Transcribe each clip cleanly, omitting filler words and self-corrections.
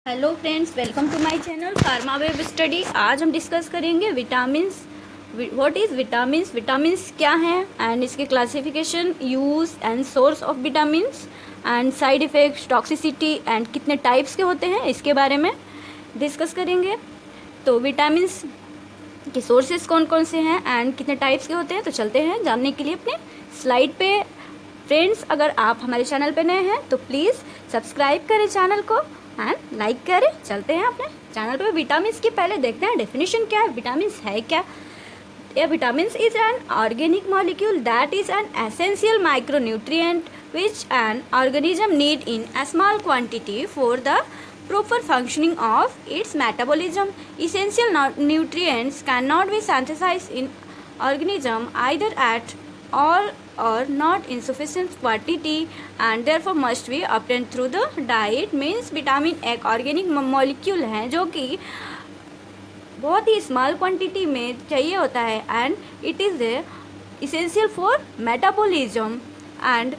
Hello friends, welcome to my channel pharma web study. आज हम discuss करेंगे vitamins. What is vitamins, vitamins क्या हैं एंड इसके classification, use and source of vitamins and side effects, toxicity and कितने types के होते हैं, इसके बारे में डिस्कस करेंगे। तो विटामिन्स के सोर्सेज कौन कौन से हैं एंड कितने टाइप्स के होते हैं, तो चलते हैं जानने के लिए अपने स्लाइड पे। फ्रेंड्स, अगर आप हमारे चैनल पे नए हैं तो प्लीज़ सब्सक्राइब करें चैनल को एंड लाइक करें। चलते हैं अपने चैनल पे। विटामिन्स की पहले देखते हैं डेफिनेशन क्या है, विटामिन्स है क्या। A vitamins is an organic molecule that is an essential micronutrient which an organism need in a small quantity for the proper functioning of its metabolism. Essential nutrients cannot be synthesized in organism either at all or not in sufficient quantity and therefore must be obtained through the diet. Means vitamin एक organic molecule है जो कि बहुत ही small quantity में चाहिए होता है and it is essential for metabolism and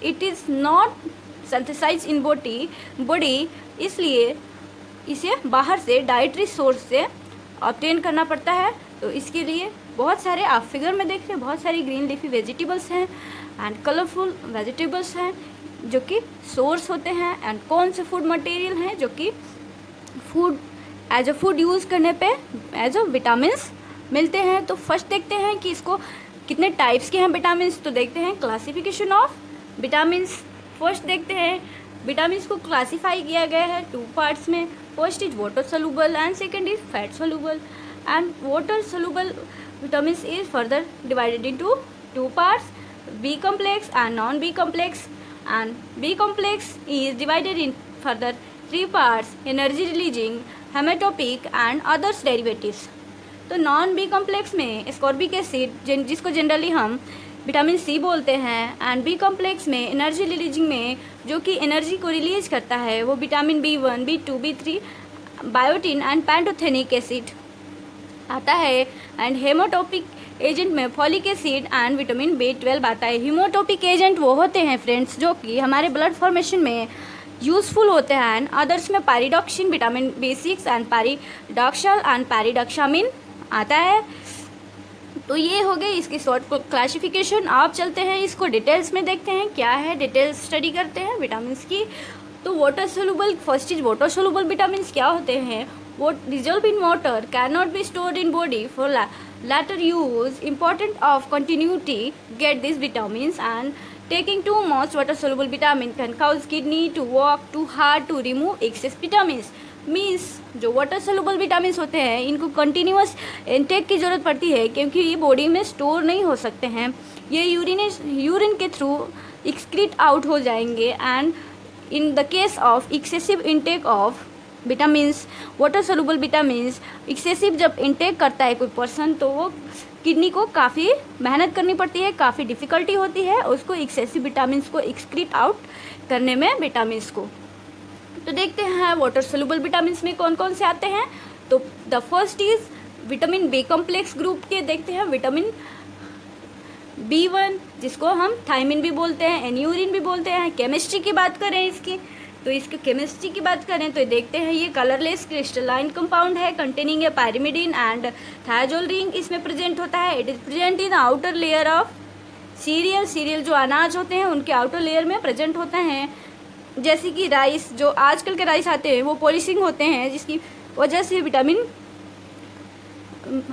it is not synthesize in body, इसलिए इसे बाहर से डाइटरी सोर्स से ऑब्टेन करना पड़ता है। तो इसके लिए बहुत सारे, आप फिगर में देख रहे हैं, बहुत सारी ग्रीन लीफी वेजिटेबल्स हैं एंड कलरफुल वेजिटेबल्स हैं जो कि सोर्स होते हैं। एंड कौन से फूड मटेरियल हैं जो कि food as a food use करने पे एज अ विटामिन्स मिलते हैं। तो फर्स्ट देखते हैं कि इसको कितने टाइप्स के हैं विटामिन्स। तो देखते हैं क्लासिफिकेशन ऑफ विटामिन्स। फर्स्ट देखते हैं, विटामिन्स को क्लासीफाई किया गया है टू पार्ट्स में। First is water soluble and second is fat soluble. And water soluble vitamins is further divided into two parts, B complex and non B complex. And B complex is divided in further three parts, energy releasing, hematopoietic and others derivatives. तो non B complex में ascorbic acid, जिसको generally हम vitamin C बोलते हैं, and B complex में energy releasing में जो कि एनर्जी को रिलीज करता है वो vitamin B1, B2, B3, biotin and pantothenic acid आता है। एंड हेमोटोपिक एजेंट में folic acid and vitamin B12 आता है। हीमोटोपिक एजेंट वो होते हैं फ्रेंड्स जो कि हमारे ब्लड फॉर्मेशन में यूज़फुल होते हैं। अदर्स में पैरिडॉक्सिन, विटामिन B6 एंड पैरिडॉक्सल एंड पैरिडॉक्सामिन आता है। तो ये हो गई इसकी शॉर्ट क्लासिफिकेशन। आप चलते हैं इसको डिटेल्स में देखते हैं क्या है, डिटेल्स स्टडी करते हैं विटामिन्स की। तो water soluble, first is water soluble vitamins क्या होते हैं। वो dissolve in water, can not be stored in body for later use, important of continuity get these vitamins, and taking too much water soluble vitamin can cause kidney to work too hard to remove excess vitamins. Means जो water soluble vitamins होते हैं इनको continuous intake की ज़रूरत पड़ती है क्योंकि ये बॉडी में स्टोर नहीं हो सकते हैं, ये यूरिन के थ्रू एक्सक्रीट आउट हो जाएंगे। And in the case of excessive intake of vitamins, water soluble vitamins excessive जब इनटेक करता है कोई पर्सन तो वो किडनी को काफ़ी मेहनत करनी पड़ती है, काफ़ी डिफ़िकल्टी होती है उसको एक्सेसिव विटामिन्स को एक्सक्रीट आउट करने में विटामिन्स को। तो देखते हैं वाटर सोलुबल विटामिन्स में कौन कौन से आते हैं। तो the first is vitamin B complex group के देखते हैं। विटामिन B1 जिसको हम थायमिन भी बोलते हैं, एन्यूरिन भी बोलते हैं। केमिस्ट्री की बात करें इसकी, तो इसके केमिस्ट्री की बात करें तो देखते हैं ये कलरलेस क्रिस्टलाइन कंपाउंड है containing A pyrimidine and थायाजोल ring इसमें प्रेजेंट होता है। It is present in outer layer of serial जो अनाज होते हैं उनके आउटर लेयर में प्रेजेंट होते हैं। जैसे कि राइस, जो आजकल के राइस आते हैं वो पॉलिशिंग होते हैं जिसकी वजह से विटामिन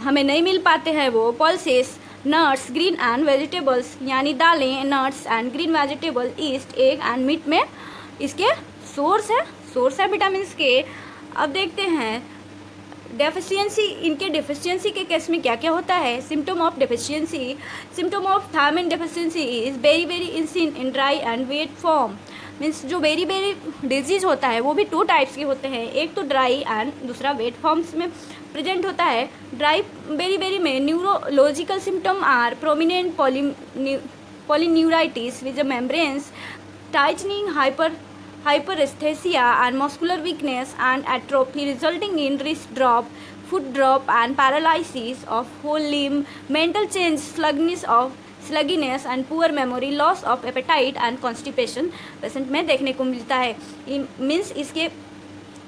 हमें नहीं मिल पाते हैं। वो pulses, nuts, green and vegetables यानी दालें, nuts and green vegetable, yeast, egg and meat में इसके सोर्स है विटामिन्स के। अब देखते हैं डेफिशिएंसी, इनके डेफिशिएंसी के केस में क्या क्या होता है। Symptom of deficiency, symptom of thiamine deficiency is very इंसिन in dry and wet form. Means जो वेरी डिजीज होता है वो भी टू टाइप्स के होते हैं, एक तो ड्राई एंड दूसरा वेट फॉर्म्स में प्रेजेंट होता है। ड्राई बेरी में neurological symptom are prominent polyneuritis with the membranes, tightening, hyperesthesia and muscular weakness and atrophy resulting in wrist drop, foot drop and paralysis of whole limb, mental change, sluggishness and poor memory, loss of appetite and constipation patient में देखने को मिलता है। Means इसके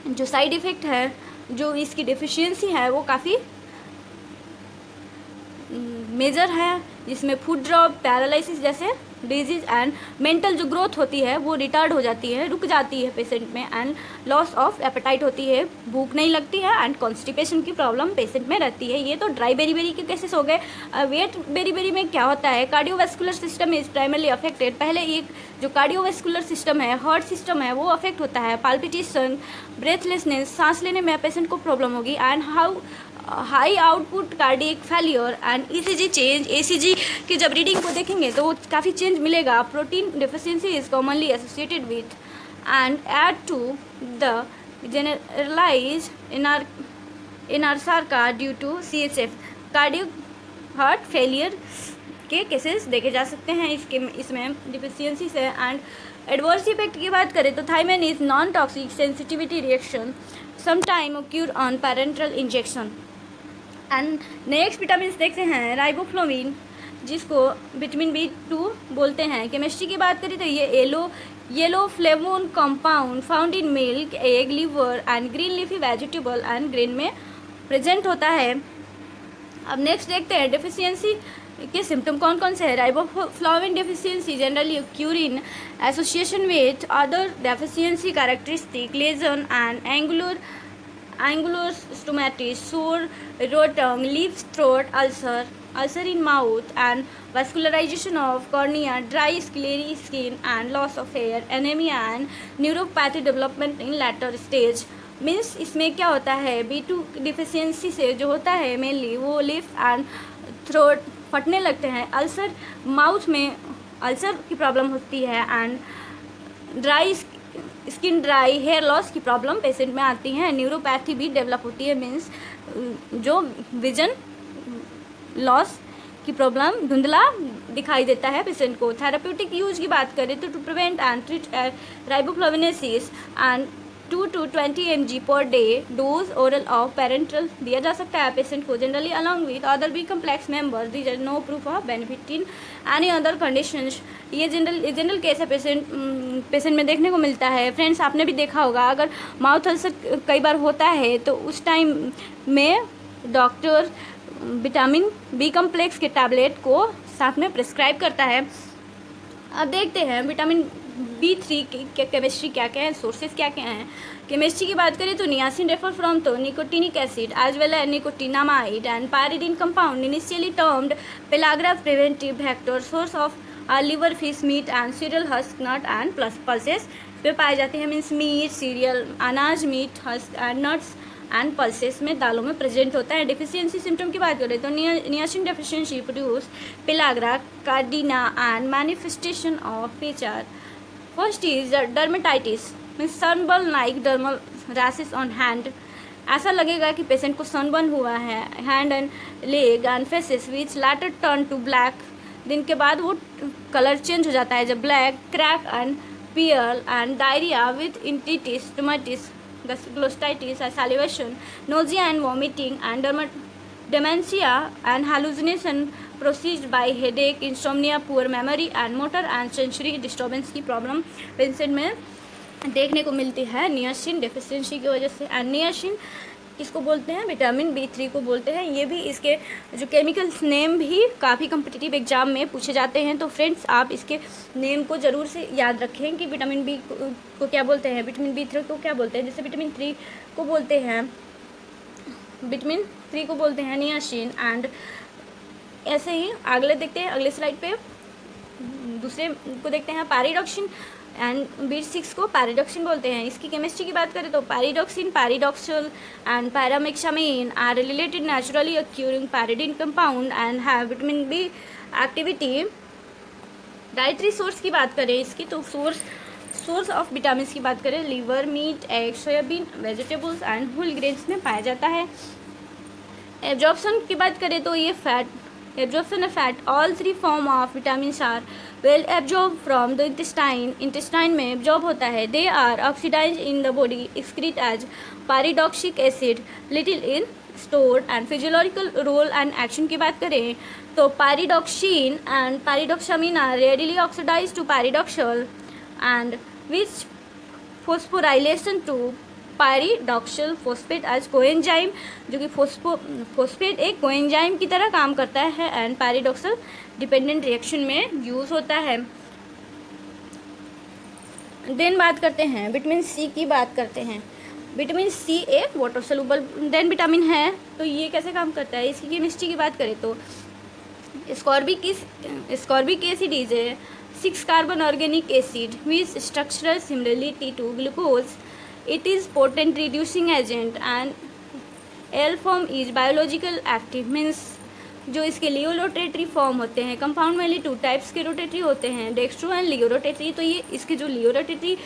जो side effect है, जो इसकी डेफिशिएंसी है वो काफ़ी मेजर है, जिसमें फूड ड्रॉप, पैरालिसिस जैसे डिजीज एंड मेंटल जो ग्रोथ होती है वो रिटार्ड हो जाती है, रुक जाती है पेशेंट में, एंड लॉस ऑफ एपेटाइट होती है, भूख नहीं लगती है, एंड कॉन्स्टिपेशन की प्रॉब्लम पेशेंट में रहती है। ये तो ड्राई बेरी के केसेस हो गए। वेट बेरी में क्या होता है, cardiovascular system is primarily affected. पहले एक जो कार्डियोवैस्कुलर सिस्टम है, हार्ट सिस्टम है, वो अफेक्ट होता है। पाल्पिटेशन, ब्रेथलेसनेस, सांस लेने में पेशेंट को प्रॉब्लम होगी, and high output cardiac failure and ECG change. ECG की जब रीडिंग को देखेंगे तो काफ़ी चेंज मिलेगा। Protein deficiency is commonly associated with and add to the generalize anasarca due to CHF। Cardiac heart failure के केसेस देखे जा सकते हैं इसमें डिफिशियंसी से। एंड एडवर्स इफेक्ट की बात करें तो thiamine is non toxic sensitivity reaction sometime occur on parental injection. And next vitamin देखते हैं राइबोफ्लाविन, जिसको विटामिन B2 बोलते हैं। केमिस्ट्री की बात करें तो ये yellow flavone compound found in milk, egg, liver and green leafy vegetable and grain में प्रेजेंट होता है। अब नेक्स्ट देखते हैं डेफिशिएंसी के सिम्टम कौन कौन से हैं। Riboflavin deficiency generally occur in association with other deficiency characteristic, lesion and angular stomatitis, sore raw tongue, lips, throat ulcer in mouth, and vascularization of cornea, dry sclery skin and loss of hair, anemia and neuropathy development in later stage। Means इसमें क्या होता है, B2 deficiency से जो होता है mainly वो lip and throat फटने लगते हैं, अल्सर माउथ में अल्सर की प्रॉब्लम होती है, and dry skin, dry hair loss की प्रॉब्लम पेशेंट में आती है। न्यूरोपैथी भी डेवलप होती है, मीन्स जो विजन लॉस की प्रॉब्लम, धुंधला दिखाई देता है पेशेंट को। थेराप्यूटिक यूज की बात करें तो to prevent and treat ariboflavinosis and 2 to 20 mg per day dose oral of parenteral दिया जा सकता है पेशेंट को, generally along with other B complex member. These are no proof of benefit in any other conditions. ये general case है, patient में देखने को मिलता है। फ्रेंड्स, आपने भी देखा होगा, अगर माउथ अल्सर कई बार होता है तो उस टाइम में डॉक्टर विटामिन B कम्प्लेक्स के टैबलेट को साथ में प्रिस्क्राइब करता है। अब देखते हैं विटामिन B3 की केमिस्ट्री क्या क्या है, सोर्सेज क्या क्या हैं। केमिस्ट्री की बात करें तो niacin refer from to nicotinic acid as well as nicotinamide and pyridine compound initially termed pellagra preventive factor, source of liver, fish, meat and cereal, husk, nut and pulses पे पाए जाते हैं। मीन्स मीट, सीरियल, अनाज, meat, husk and nuts and pulses में, दालों में present होता है। डिफिशियंसी सिम्टम की बात करें तो niacin deficiency produce pellagra, cardinal and manifestation of which are first is dermatitis, means sunburn like dermal rashes on hand. ऐसा लगेगा कि पेशेंट को सनबर्न हुआ है hand and leg and faces, which later turn to black. दिन के बाद वो कलर चेंज हो जाता है जब black, crack and peel and diarrhoea with enteritis, stomatitis, glossitis, salivation, nausea and vomiting and dementia and hallucination preceded by headache, insomnia, poor memory and motor and sensory disturbance की problem patient में देखने को मिलती है niacin deficiency की वजह से। And niacin किसको बोलते हैं, विटामिन B3 को बोलते हैं। ये भी इसके जो केमिकल्स नेम भी काफ़ी कम्पिटिटिव एग्जाम में पूछे जाते हैं, तो फ्रेंड्स आप इसके नेम को ज़रूर से याद रखें कि विटामिन B को क्या बोलते हैं, विटामिन B3 को क्या बोलते हैं। जैसे विटामिन 3 को बोलते हैं, विटामिन 3 को बोलते हैं नियासिन। एंड ऐसे ही अगले देखते हैं, अगले स्लाइड पे दूसरे को देखते हैं पैराडॉक्सिन, एंड B6 को पैराडॉक्सिन बोलते हैं। इसकी केमिस्ट्री की बात करें तो pyridoxine, pyridoxal and pyridoxamine are related naturally occurring pyridine compound and have vitamin B activity. Dietary source की बात करें इसकी तो सोर्स ऑफ विटामिन की बात करें, liver, meat, egg, soybean, vegetables and whole grains में पाया जाता है। एब्जॉर्प्शन की बात करें तो ये fat, absorption of fat, all 3 form of vitamin are well absorb from the intestine में एब्जॉर्ब होता है। They are oxidize in the body, excrete as pyridoxic acid, little in stored. And physiological role and action की बात करें तो pyridoxine and pyridoxamine are readily oxidize to pyridoxal and which phosphorylation to pyridoxal phosphate as coenzyme, जो कि phosphate एक coenzyme की तरह काम करता है एंड पायरिडॉक्सिल डिपेंडेंट रिएक्शन में यूज़ होता है। देन बात करते हैं विटामिन सी की बात करते हैं। विटामिन सी एक वाटर सोल्यूबल देन विटामिन है, तो ये कैसे काम करता है, इसकी केमिस्ट्री की बात करें तो ascorbic acid is a 6 carbon organic acid which structural similarity to glucose. It is potent reducing agent and L form is biological active, means जो इसके लियो रोटेटरी फॉर्म होते हैं, कंपाउंड में 2 टाइप्स के रोटेटरी होते हैं, डेक्स्ट्रो एंड लियो रोटेटरी। तो ये इसके जो लियो रोटेटरी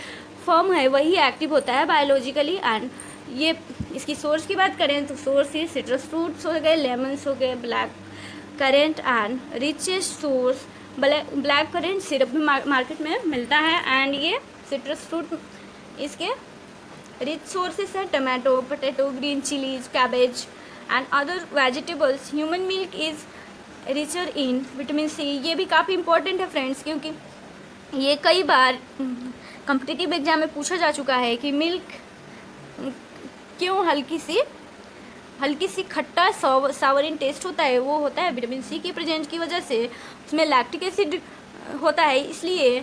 फॉर्म है वही एक्टिव होता है बायोलॉजिकली। एंड ये इसकी सोर्स की बात करें तो सोर्स ये सिट्रस फ्रूट्स हो गए, लेमन्स हो गए, black currant and richest source black currant syrup भी मार्केट में मिलता है। एंड ये सिट्रस फ्रूट इसके रिच सोर्सेस है, tomato, potato, green chillies, cabbage and other vegetables. Human milk is richer in vitamin C. ये भी काफ़ी इंपॉर्टेंट है फ्रेंड्स, क्योंकि ये कई बार कॉम्पिटिटिव एग्जाम में पूछा जा चुका है कि मिल्क क्यों हल्की सी खट्टा सावरिन टेस्ट होता है, वो होता है विटामिन सी के प्रेजेंट की वजह से। उसमें लैक्टिक एसिड होता है इसलिए।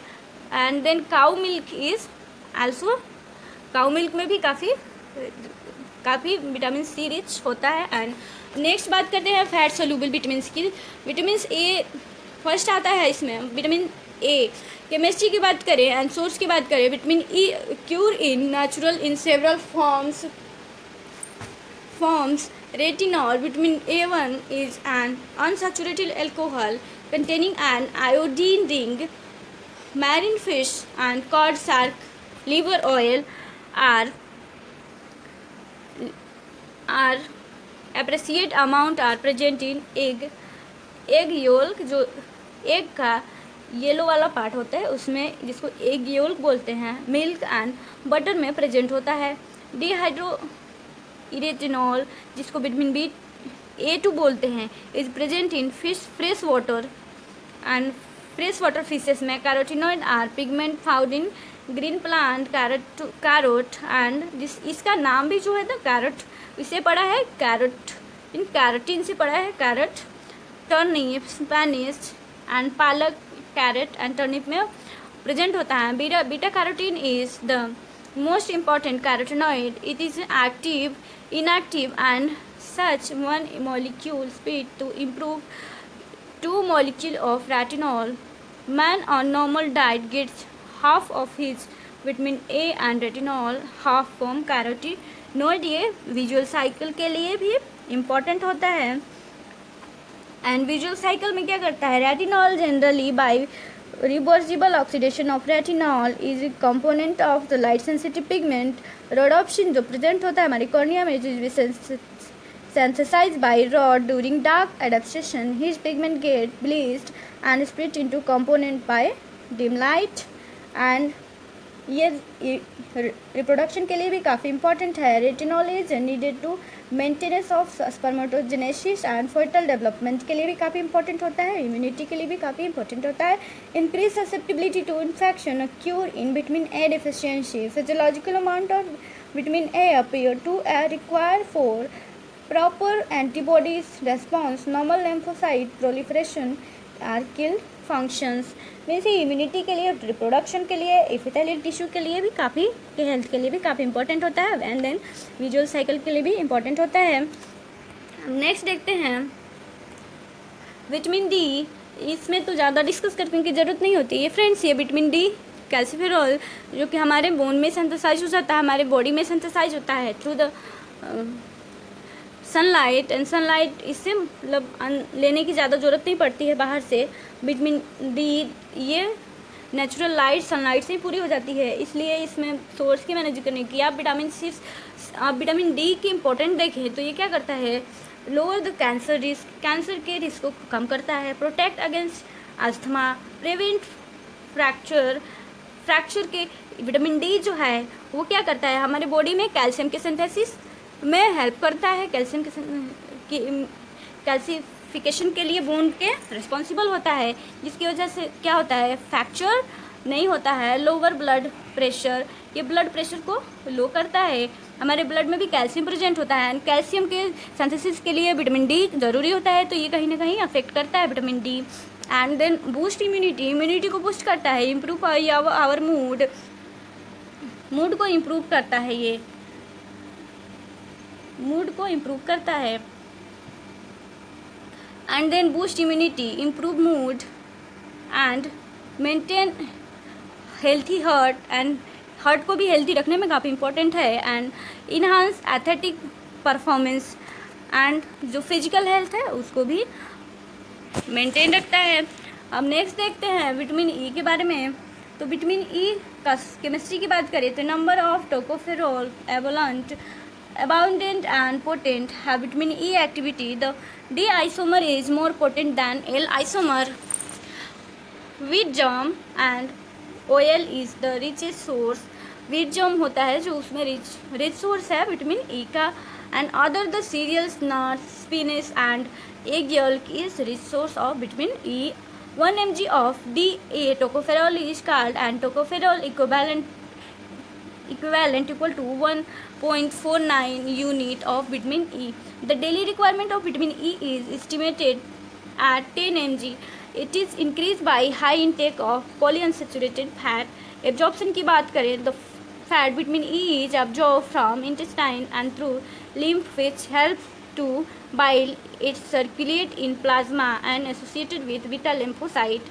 And then cow milk is also, cow milk में भी काफ़ी विटामिन सी रिच होता है। एंड नेक्स्ट बात करते हैं फैट सोल्यूबल विटामिन की। विटामिन ए फर्स्ट आता है इसमें, विटामिन ए। केमिस्ट्री की बात करें एंड सोर्स की बात करें, vitamin E cure in natural in several forms retinol. Vitamin A1 is an unsaturated alcohol containing an iodine ring. Marine fish and cod, shark, liver oil are appreciate amount are present in egg yolk। जो egg का yellow वाला part होता है उसमें, जिसको egg yolk बोलते हैं, milk and butter में प्रेजेंट होता है। डिहाइड्रो इरेटिनॉल, जिसको विटामिन A2 बोलते हैं, is present in fresh water and fresh water fishes में। Carotenoid are pigment found in green plant carrot and इसका नाम भी जो है ना कैरोट, इसे पढ़ा है कैरोट, इन कैरोटीन से पढ़ा है कैरोट। टर्निप, स्पेनिश एंड पालक, कैरेट एंड टर्निप में प्रेजेंट होता है। Beta carotene is the most important carotenoid. It is inactive and such one molecule speed to improve 2 molecule of retinol. Man on normal diet gets half of his vitamin A and retinol half from carotenoid। ये visual cycle के लिए भी important होता है। And visual cycle में क्या करता है, retinol generally by reversible oxidation of retinol is a component of the light sensitive pigment rhodopsin, जो प्रेजेंट होता है हमारी कॉर्निया में, synthesized by rod during dark adaptation. His pigment get bleached and split into component by dim light। and ये reproduction के लिए भी काफ़ी इंपॉर्टेंट है। Retinol is needed to maintenance of spermatogenesis and foetal development के लिए भी काफ़ी इंपॉर्टेंट होता है। इम्यूनिटी के लिए भी काफ़ी इंपॉर्टेंट होता है। Increase susceptibility to infection, cure in vitamin A deficiency. Physiological amount of vitamin A appear to require for proper antibodies response, normal lymphocyte proliferation are kill functions. Means immunity के लिए, reproduction के लिए, epithelial tissue के लिए भी काफ़ी, health के लिए भी काफ़ी इंपॉर्टेंट होता है। एंड देन विजुअल साइकिल के लिए भी इंपॉर्टेंट होता है। नेक्स्ट देखते हैं विटामिन डी। इसमें तो ज़्यादा डिस्कस करने की ज़रूरत नहीं होती है फ्रेंड्स। ये विटामिन डी कैल्सिफेरॉल जो कि हमारे बोन में सिंथेसाइज हो जाता है, हमारे बॉडी में सिंथेसाइज होता है through the sunlight. And sunlight इससे मतलब लेने की ज़्यादा ज़रूरत नहीं पड़ती है बाहर से। विटामिन डी ये नेचुरल लाइट सनलाइट से ही पूरी हो जाती है, इसलिए इसमें सोर्स की मैंने जिक्र नहीं किया। आप विटामिन डी की इंपॉर्टेंट देखें तो ये क्या करता है, lower the cancer risk, cancer के रिस्क को कम करता है। Protect against asthma, prevent fracture के विटामिन डी जो है वो क्या करता है, हमारे बॉडी में कैल्शियम के सिंथेसिस में हेल्प करता है। कैल्शियम की कैल्सिफिकेशन के लिए बोन के रिस्पॉन्सिबल होता है, जिसकी वजह से क्या होता है, फ्रैक्चर नहीं होता है। लोअर ब्लड प्रेशर, ये ब्लड प्रेशर को लो करता है। हमारे ब्लड में भी कैल्शियम प्रेजेंट होता है एंड कैल्शियम के सिंथेसिस के लिए विटामिन डी ज़रूरी होता है, तो ये कहीं ना कहीं अफेक्ट करता है vitamin D. And then boost immunity, immunity को बूस्ट करता है। इम्प्रूव आवर मूड, मूड को इम्प्रूव करता है, ये मूड को इम्प्रूव करता है। And then boost immunity, improve mood and maintain healthy heart, and heart को भी हेल्थी रखने में काफ़ी इंपॉर्टेंट है। And enhance athletic performance, and जो फिजिकल हेल्थ है उसको भी मेंटेन रखता है। अब नेक्स्ट देखते हैं विटामिन ई के बारे में। तो विटामिन ई का केमिस्ट्री की बात करें तो number of tocopherol abundant and potent have vitamin E activity. The D isomer is more potent than L isomer. Wheat germ and oil is the richest source. Wheat germ होता है जो उसमें rich source है vitamin ई का. And other the cereals, nuts, spinach and egg yolk is rich source of vitamin E. 1 mg of DA tocopherol is called and tocopherol equivalent equal to 1.49 unit of vitamin E. The daily requirement of vitamin E is estimated at 10 mg. It is increased by high intake of polyunsaturated fat. Absorption की बात करें the fat vitamin E is absorbed from intestine and through lymph, which help to bile. It circulate in plasma and associated with beta lymphocyte.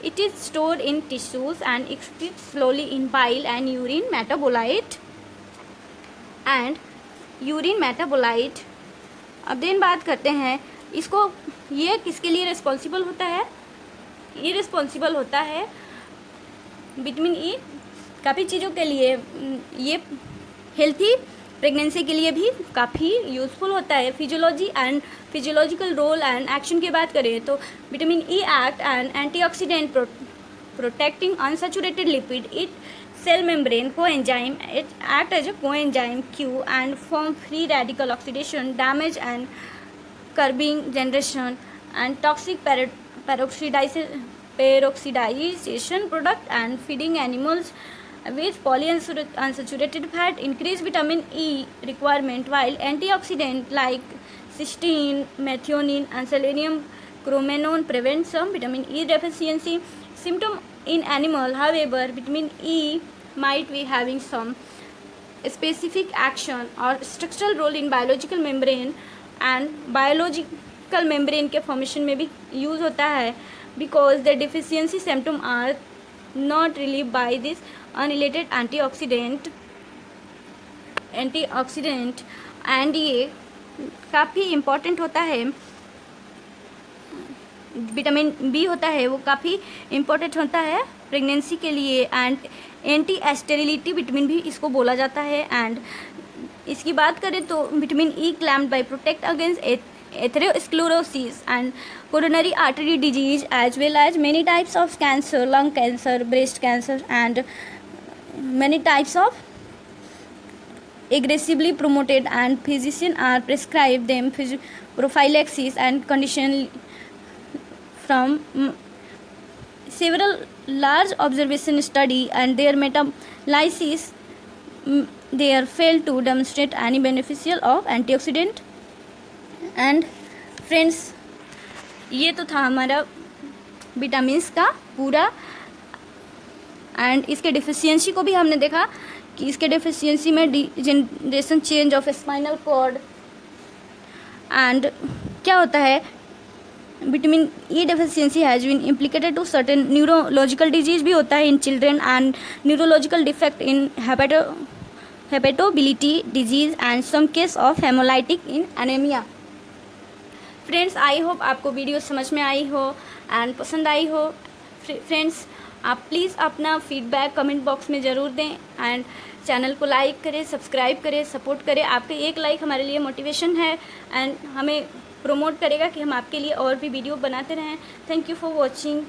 It is stored in tissues and excreted slowly in bile and urine metabolite. अब then बात करते हैं इसको, ये किसके लिए responsible होता है? ये रिस्पॉन्सिबल होता है विटामिन ई काफ़ी चीज़ों के लिए। ये हेल्थी प्रेगनेंसी के लिए भी काफ़ी यूज़फुल होता है। Physiology and physiological role and action की बात करें तो vitamin E act and antioxidant protecting unsaturated lipid it cell membrane coenzyme. It act as a coenzyme Q and form free radical oxidation damage and curbing generation and toxic peroxidization product and feeding animals with polyunsaturated fat. Increase vitamin E requirement, while antioxidant like cysteine, methionine and selenium chromanone prevent some vitamin E deficiency symptom in animal. However, vitamin E might be having some specific action or structural role in biological membrane and biological membrane के formation में भी use होता है, because the deficiency symptom are not relieved by this unrelated antioxidant and ये काफ़ी important होता है। Vitamin B होता है वो काफ़ी इम्पोर्टेंट होता है प्रेगनेंसी के लिए। एंड एंटी स्टेरिलिटी विटामिन भी इसको बोला जाता है। एंड इसकी बात करें तो vitamin E claimed by protect against atherosclerosis and coronary artery disease as well as many types of cancer, lung cancer, breast cancer and many types of aggressively promoted and physicians are prescribed them prophylaxis and condition from several large observation study and their meta-analysis they are failed to demonstrate any beneficial of antioxidant. and friends, ये तो था हमारा vitamins का पूरा। And इसके deficiency को भी हमने देखा कि इसके डिफिशियंसी में degeneration, change of spinal cord and क्या होता है, vitamin E deficiency has been implicated to certain neurological disease भी होता है in children and neurological defect in hepatobiliary disease and some case of haemolytic in anaemia. Friends, I hope आपको video समझ में आई हो एंड पसंद आई हो। फ्रेंड्स, आप प्लीज़ अपना फीडबैक कमेंट बॉक्स में ज़रूर दें एंड चैनल को लाइक करें, सब्सक्राइब करें, सपोर्ट करें। आपके एक लाइक हमारे लिए मोटिवेशन है एंड हमें प्रमोट करेगा कि हम आपके लिए और भी वीडियो बनाते रहें। Thank you for watching.